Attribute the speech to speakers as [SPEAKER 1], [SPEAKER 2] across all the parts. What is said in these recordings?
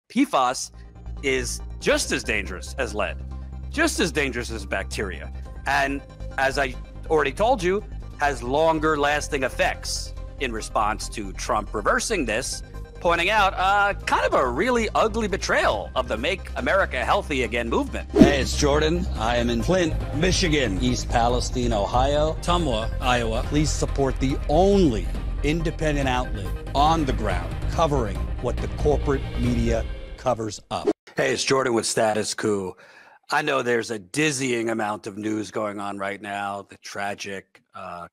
[SPEAKER 1] PFAS is just as dangerous as lead, just as dangerous as bacteria. And as I already told you, has longer lasting effects. In response to Trump reversing this, pointing out kind of a really ugly betrayal of the Make America Healthy Again movement.
[SPEAKER 2] Hey, it's Jordan. I am in Flint, Michigan, East Palestine, Ohio, Tumwa, Iowa. Please support the only independent outlet on the ground covering what the corporate media covers up.
[SPEAKER 1] Hey, it's Jordan with Status Coup. I know there's a dizzying amount of news going on right now. The tragic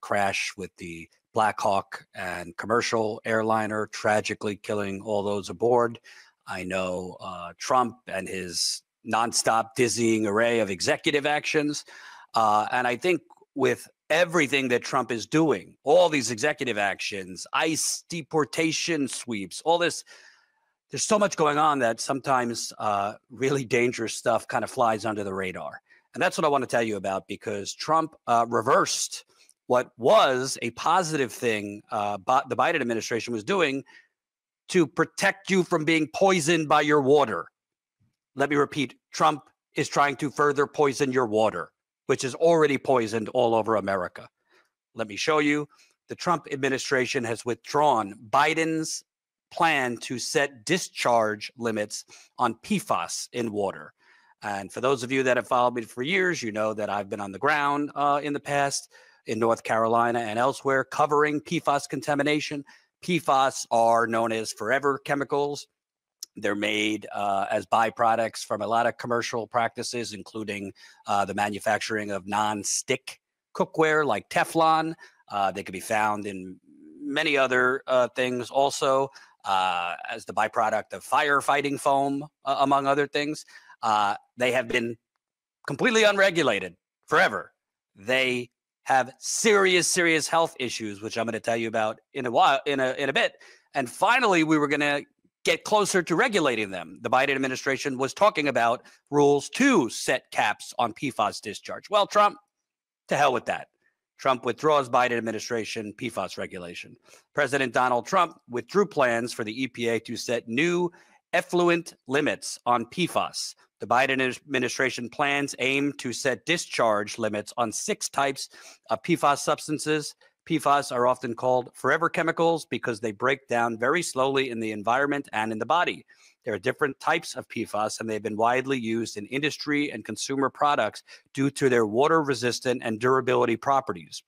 [SPEAKER 1] crash with the Black Hawk and commercial airliner, tragically killing all those aboard. I know Trump and his nonstop dizzying array of executive actions. And I think with everything that Trump is doing, all these executive actions, ICE deportation sweeps, all this, there's so much going on that sometimes really dangerous stuff kind of flies under the radar. And that's what I want to tell you about, because Trump reversed what was a positive thing the Biden administration was doing to protect you from being poisoned by your water. Let me repeat, Trump is trying to further poison your water, which is already poisoned all over America. Let me show you. The Trump administration has withdrawn Biden's plan to set discharge limits on PFAS in water. And for those of you that have followed me for years, you know that I've been on the ground in the past in North Carolina and elsewhere covering PFAS contamination. PFAS are known as forever chemicals. They're made as byproducts from a lot of commercial practices, including the manufacturing of non-stick cookware like Teflon. They can be found in many other things also as the byproduct of firefighting foam, among other things. They have been completely unregulated forever. They have serious health issues, which I'm going to tell you about in a bit. And finally, we were going to get closer to regulating them. The Biden administration was talking about rules to set caps on PFAS discharge. Well, Trump, to hell with that. Trump withdraws Biden administration PFAS regulation. President Donald Trump withdrew plans for the EPA to set new effluent limits on PFAS. The Biden administration plans aim to set discharge limits on 6 types of PFAS substances. PFAS are often called forever chemicals because they break down very slowly in the environment and in the body. There are different types of PFAS, and they've been widely used in industry and consumer products due to their water-resistant and durability properties.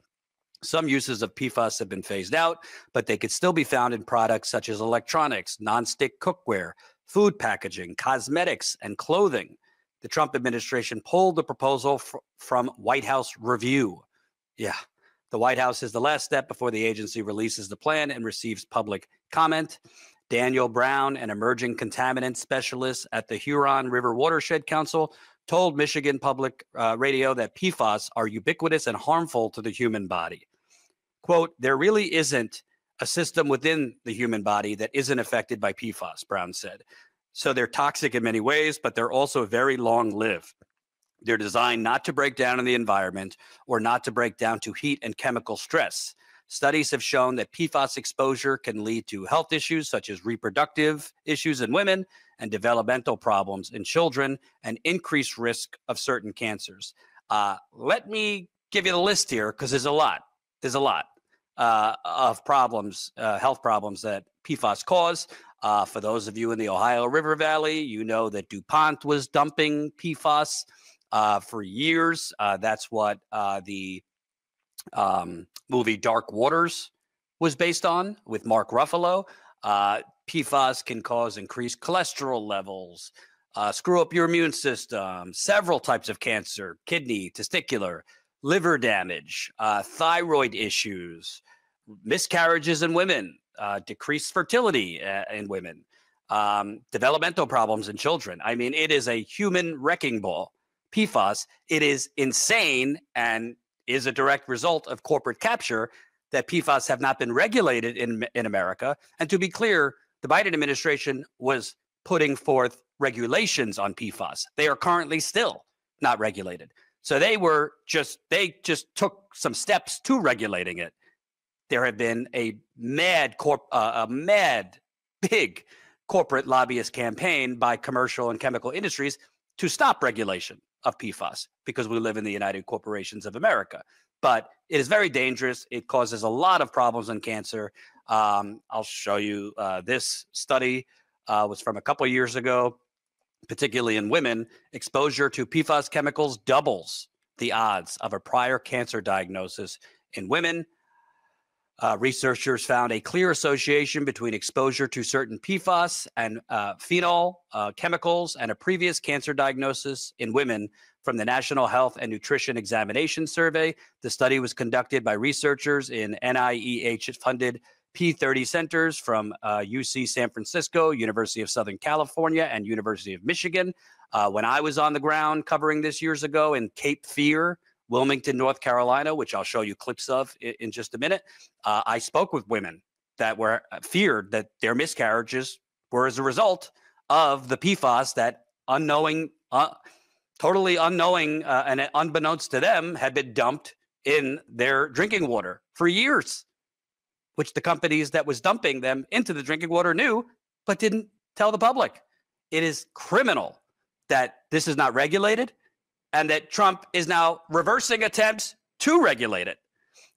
[SPEAKER 1] Some uses of PFAS have been phased out, but they could still be found in products such as electronics, nonstick cookware, food packaging, cosmetics, and clothing. The Trump administration pulled the proposal from White House review. Yeah, the White House is the last step before the agency releases the plan and receives public comment. Daniel Brown, an emerging contaminant specialist at the Huron River Watershed Council, told Michigan Public Radio that PFAS are ubiquitous and harmful to the human body. Quote, there really isn't a system within the human body that isn't affected by PFAS, Brown said. So they're toxic in many ways, but they're also very long-lived. They're designed not to break down in the environment or not to break down to heat and chemical stress. Studies have shown that PFAS exposure can lead to health issues such as reproductive issues in women and developmental problems in children and increased risk of certain cancers. Let me give you the list here because there's a lot. There's a lot of problems, health problems that PFAS cause. For those of you in the Ohio River Valley, you know that DuPont was dumping PFAS for years. That's what the movie Dark Waters was based on with Mark Ruffalo. PFAS can cause increased cholesterol levels, screw up your immune system, several types of cancer, kidney, testicular, liver damage, thyroid issues, miscarriages in women, decreased fertility in women, developmental problems in children. I mean, it is a human wrecking ball. PFAS, it is insane and is a direct result of corporate capture that PFAS have not been regulated in America. And to be clear, the Biden administration was putting forth regulations on PFAS. They are currently still not regulated. So they just took some steps to regulating it. There have been a mad big corporate lobbyist campaign by commercial and chemical industries to stop regulation of PFAS because we live in the United Corporations of America. But it is very dangerous. It causes a lot of problems in cancer. I'll show you this study was from a couple of years ago, particularly in women. Exposure to PFAS chemicals doubles the odds of a prior cancer diagnosis in women. Researchers found a clear association between exposure to certain PFAS and phenol chemicals and a previous cancer diagnosis in women from the National Health and Nutrition Examination Survey. The study was conducted by researchers in NIEH-funded P30 centers from UC San Francisco, University of Southern California, and University of Michigan. When I was on the ground covering this years ago in Cape Fear, Wilmington, North Carolina, which I'll show you clips of in just a minute, I spoke with women that were feared that their miscarriages were as a result of the PFAS that totally unknowing and unbeknownst to them had been dumped in their drinking water for years, which the companies that was dumping them into the drinking water knew, but didn't tell the public. It is criminal that this is not regulated and that Trump is now reversing attempts to regulate it,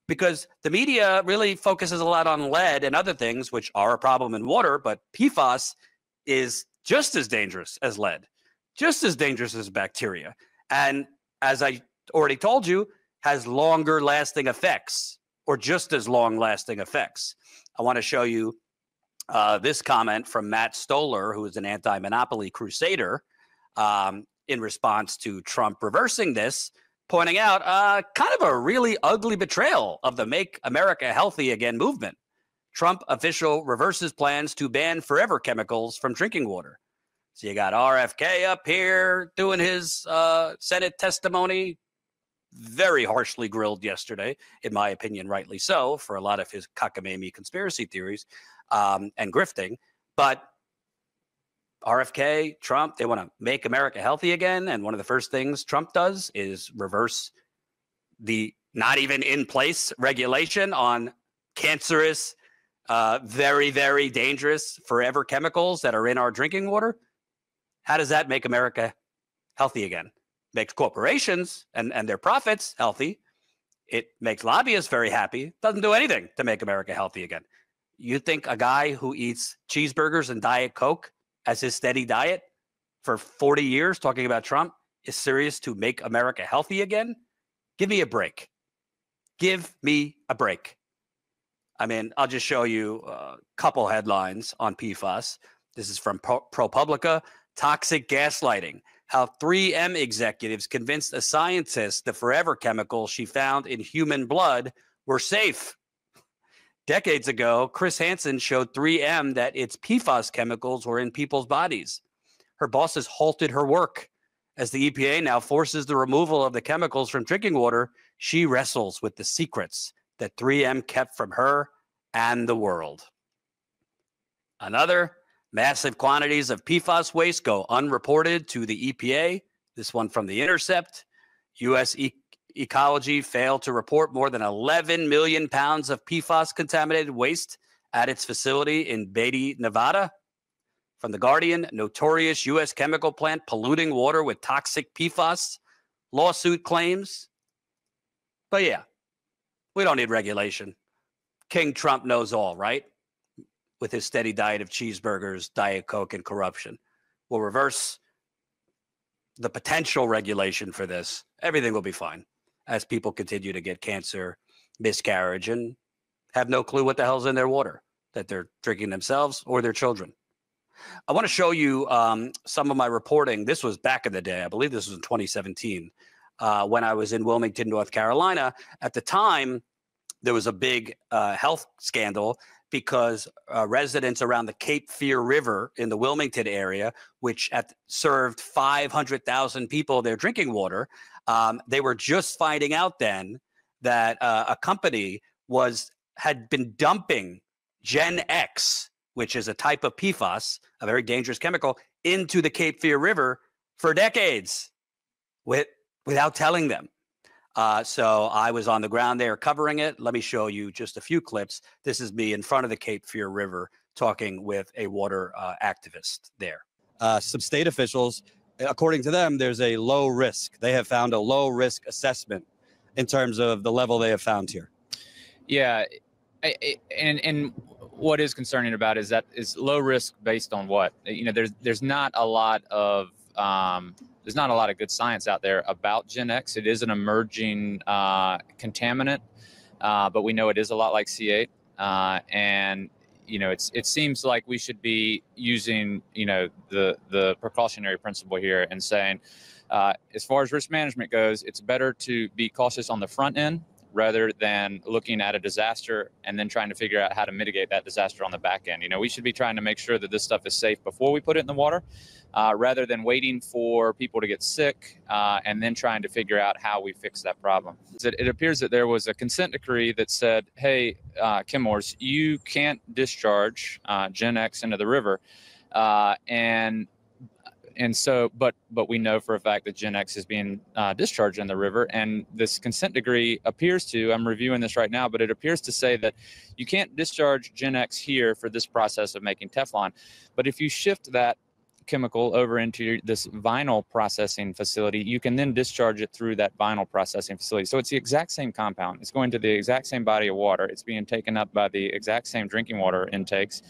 [SPEAKER 1] because the media really focuses a lot on lead and other things, which are a problem in water, but PFAS is just as dangerous as lead, just as dangerous as bacteria. And as I already told you, has longer lasting effects, or just as long lasting effects. I want to show you this comment from Matt Stoller, who is an anti-monopoly crusader, in response to Trump reversing this, pointing out kind of a really ugly betrayal of the Make America Healthy Again movement. Trump official reverses plans to ban forever chemicals from drinking water. So you got RFK up here doing his Senate testimony, very harshly grilled yesterday, in my opinion, rightly so, for a lot of his cockamamie conspiracy theories and grifting. But RFK, Trump, they want to make America healthy again. And one of the first things Trump does is reverse the not even in place regulation on cancerous, very, very dangerous forever chemicals that are in our drinking water. How does that make America healthy again? Makes corporations and their profits healthy. It makes lobbyists very happy. Doesn't do anything to make America healthy again. You think a guy who eats cheeseburgers and Diet Coke as his steady diet for 40 years talking about Trump is serious to make America healthy again? Give me a break. Give me a break. I mean, I'll just show you a couple headlines on PFAS. This is from ProPublica. Toxic gaslighting. How 3M executives convinced a scientist the forever chemicals she found in human blood were safe. Decades ago, Chris Hansen showed 3M that its PFAS chemicals were in people's bodies. Her bosses halted her work. As the EPA now forces the removal of the chemicals from drinking water, she wrestles with the secrets that 3M kept from her and the world. Another, massive quantities of PFAS waste go unreported to the EPA. This one from The Intercept. U.S. Ecology failed to report more than 11 million pounds of PFAS contaminated waste at its facility in Beatty, Nevada. From The Guardian, notorious U.S. chemical plant polluting water with toxic PFAS. Lawsuit claims. But yeah, we don't need regulation. King Trump knows all, right? With his steady diet of cheeseburgers, Diet Coke, and corruption. We'll reverse the potential regulation for this. Everything will be fine as people continue to get cancer, miscarriage, and have no clue what the hell's in their water that they're drinking themselves or their children. I want to show you some of my reporting. This was back in the day. I believe this was in 2017 when I was in Wilmington, North Carolina. At the time, there was a big health scandal because residents around the Cape Fear River in the Wilmington area, which served 500,000 people their drinking water, they were just finding out then that a company had been dumping Gen X, which is a type of PFAS, a very dangerous chemical, into the Cape Fear River for decades without telling them. So I was on the ground there covering it. Let me show you just a few clips. This is me in front of the Cape Fear River talking with a water activist there.
[SPEAKER 2] Some state officials, according to them, there's a low risk. They have found a low risk assessment in terms of the level they have found here.
[SPEAKER 3] Yeah, and what is concerning about is low risk based on what? You know, there's not a lot of good science out there about Gen X. It is an emerging contaminant, but we know it is a lot like C8, and you know, it seems like we should be using, you know, the precautionary principle here and saying, as far as risk management goes, it's better to be cautious on the front end rather than looking at a disaster and then trying to figure out how to mitigate that disaster on the back end. You know, we should be trying to make sure that this stuff is safe before we put it in the water, rather than waiting for people to get sick and then trying to figure out how we fix that problem. It appears that there was a consent decree that said, hey, Chemours, you can't discharge Gen X into the river. And so, but we know for a fact that Gen X is being discharged in the river, and this consent decree appears to, I'm reviewing this right now, but it appears to say that you can't discharge Gen X here for this process of making Teflon. But if you shift that chemical over into this vinyl processing facility, you can then discharge it through that vinyl processing facility. So it's the exact same compound. It's going to the exact same body of water. It's being taken up by the exact same drinking water intakes,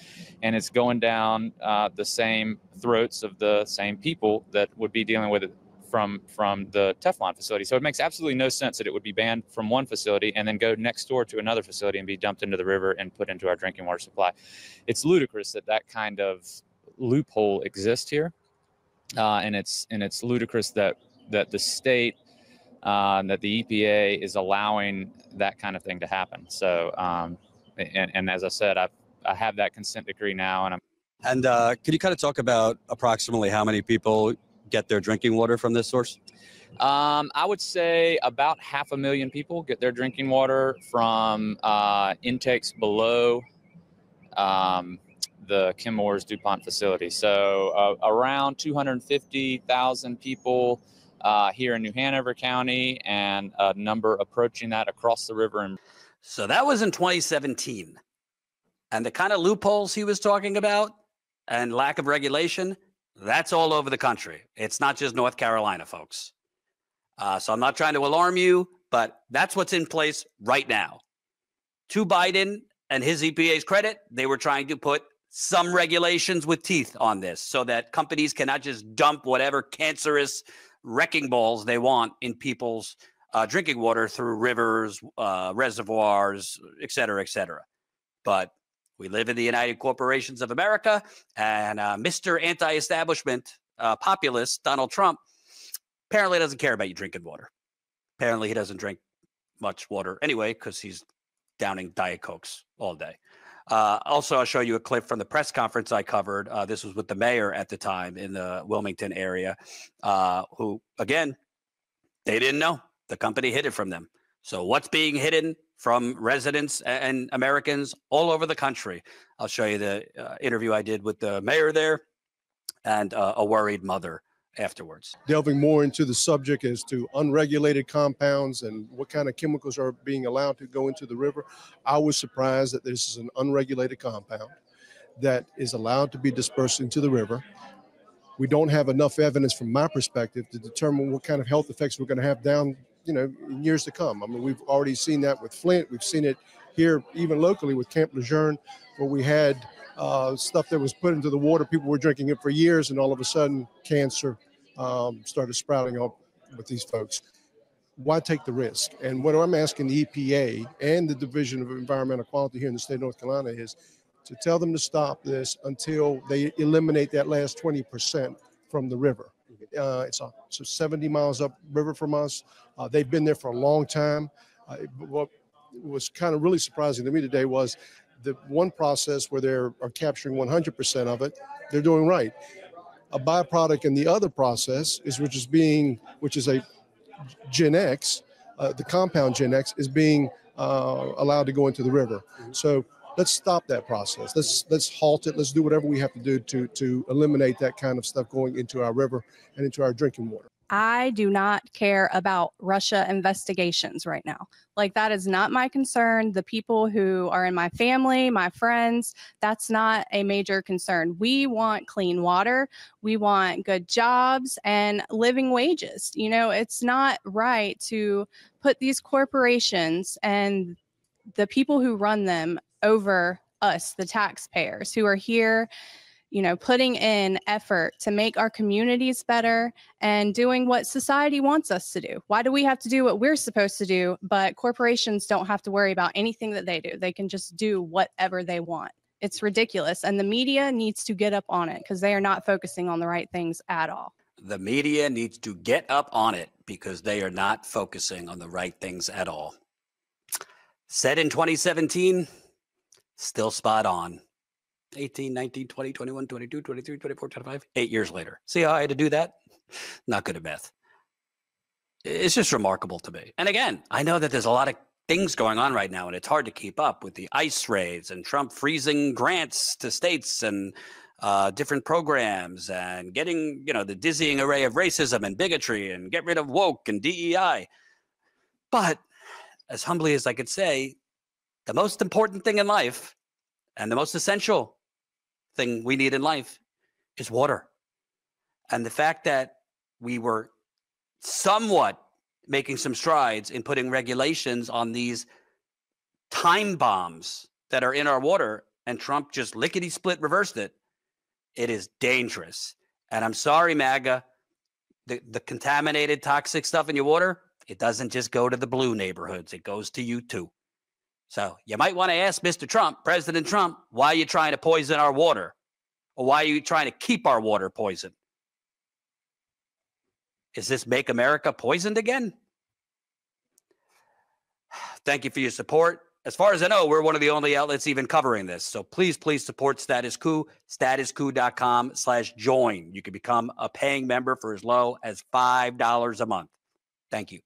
[SPEAKER 3] and it's going down the same throats of the same people that would be dealing with it from the Teflon facility. So it makes absolutely no sense that it would be banned from one facility and then go next door to another facility and be dumped into the river and put into our drinking water supply. It's ludicrous that kind of loophole exists here, and it's ludicrous that the state, that the EPA is allowing that kind of thing to happen. So, and as I said, I have that consent decree now, and
[SPEAKER 2] can you kind of talk about approximately how many people get their drinking water from this source?
[SPEAKER 3] I would say about 500,000 people get their drinking water from intakes below the Chemours DuPont facility. So around 250,000 people here in New Hanover County, and a number approaching that across the river.
[SPEAKER 1] So that was in 2017. And the kind of loopholes he was talking about and lack of regulation, that's all over the country. It's not just North Carolina, folks. So I'm not trying to alarm you, but that's what's in place right now. To Biden and his EPA's credit, they were trying to put some regulations with teeth on this so that companies cannot just dump whatever cancerous wrecking balls they want in people's drinking water through rivers, reservoirs, et cetera, et cetera. But we live in the United Corporations of America, and Mr. Anti-Establishment populist Donald Trump apparently doesn't care about you drinking water. Apparently he doesn't drink much water anyway because he's downing Diet Cokes all day. Also, I'll show you a clip from the press conference I covered. This was with the mayor at the time in the Wilmington area, who, again, they didn't know. The company hid it from them. So what's being hidden from residents and Americans all over the country? I'll show you the interview I did with the mayor there and a worried mother afterwards.
[SPEAKER 4] Delving more into the subject as to unregulated compounds and what kind of chemicals are being allowed to go into the river, I was surprised that this is an unregulated compound that is allowed to be dispersed into the river. We don't have enough evidence from my perspective to determine what kind of health effects we're going to have down, in years to come. I mean, we've already seen that with Flint. We've seen it here, even locally with Camp Lejeune, where we had stuff that was put into the water. People were drinking it for years, and all of a sudden cancer started sprouting up with these folks. Why take the risk? And what I'm asking the EPA and the Division of Environmental Quality here in the state of North Carolina is to tell them to stop this until they eliminate that last 20% from the river. It's 70 miles up river from us. They've been there for a long time. What was kind of really surprising to me today was the one process where they are capturing 100% of it, they're doing right. A byproduct in the other process which is a Gen X, the compound Gen X is being allowed to go into the river. So let's stop that process. Let's halt it. Let's do whatever we have to do to eliminate that kind of stuff going into our river and into our drinking water.
[SPEAKER 5] I do not care about Russia investigations right now. Like, that is not my concern. The people who are in my family, my friends, that's not a major concern. We want clean water. We want good jobs and living wages. You know, it's not right to put these corporations and the people who run them over us, the taxpayers who are here, you know, putting in effort to make our communities better and doing what society wants us to do. Why do we have to do what we're supposed to do, but corporations don't have to worry about anything that they do? They can just do whatever they want. It's ridiculous. And the media needs to get up on it because they are not focusing on the right things at all.
[SPEAKER 1] The media needs to get up on it because they are not focusing on the right things at all. Said in 2017, still spot on. 18, 19, 20, 21, 22, 23, 24, 25, 8 years later. See how I had to do that? Not good at math. It's just remarkable to me. And again, I know that there's a lot of things going on right now, and it's hard to keep up with the ICE raids and Trump freezing grants to states and different programs and getting, you know, the dizzying array of racism and bigotry and get rid of woke and DEI. But as humbly as I could say, the most important thing in life and the most essential thing we need in life is water. And the fact that we were somewhat making some strides in putting regulations on these time bombs that are in our water, and Trump just lickety-split reversed it, it is dangerous. And I'm sorry, MAGA, the contaminated toxic stuff in your water, it doesn't just go to the blue neighborhoods. It goes to you too. So you might want to ask Mr. Trump, President Trump, why are you trying to poison our water? Or why are you trying to keep our water poisoned? Is this Make America poisoned again? Thank you for your support. As far as I know, we're one of the only outlets even covering this. So please support Status Coup, statuscoup.com/join. You can become a paying member for as low as $5 a month. Thank you.